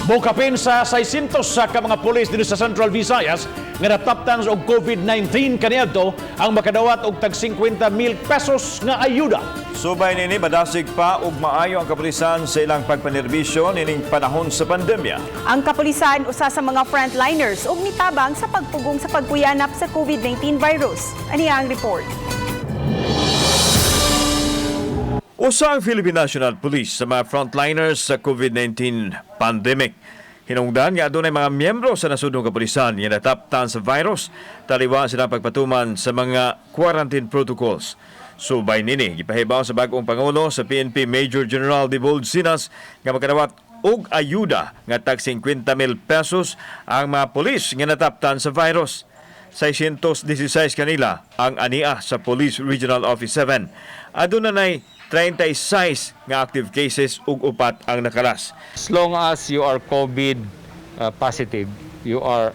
Mukapin sa 600 sa ka mga pulis dito sa Central Visayas nga nataptan og COVID-19 kaniadto ang makadawat og tag 50,000 pesos nga ayuda. Subay nini madasig pa ug maayo ang kapulisan sa ilang pagpanerbisyo nining panahon sa pandemya. Ang kapulisan usa sa mga frontliners ug nitabang sa pagpugong sa pagkuyanap sa COVID-19 virus. Aniya ang report. Usa ang Philippine National Police sa mga frontliners sa COVID-19 pandemic. Hinungdan nga adunay mga miyembro sa nasudnong kapulisan nga nataptan sa virus taliwa sila pagpatuman sa mga quarantine protocols. Subay nini gipahibaw sa bag-ong pangulo sa PNP Major General Dibold Sinas nga makadawat og ayuda nga tag 50,000 pesos ang mga pulis nga nataptan sa virus. 616 kanila ang ania sa Police Regional Office 7. Adunay 36 nga active cases ug upat ang nakalas. As long as you are COVID positive, you are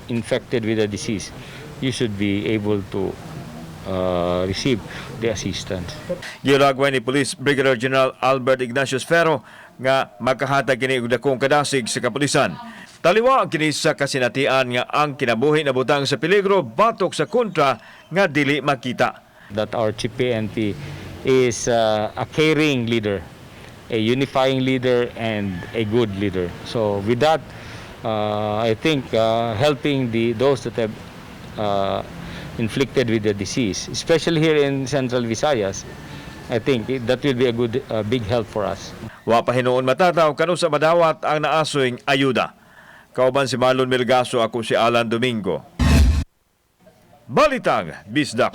infected with the disease, you should be able to receive the assistance. Gilagway ni Police Brigadier General Albert Ignatius Ferro nga makahatag kini og dakong kadasig sa kapulisan. Taliwa kini sa kasinatian nga ang kinabuhi na butang sa peligro batok sa kontra nga dili makita. That our Chief PNP is a caring leader, a unifying leader, and a good leader. So with that, I think helping those that have inflicted with the disease, especially here in Central Visayas, I think that will be a good big help for us. Wa pa hinuon matataw kanu sa madawat ang naasoing ayuda. Kauban si Marlon Melgaso, ako si Alan Domingo. Balitang Bisdak.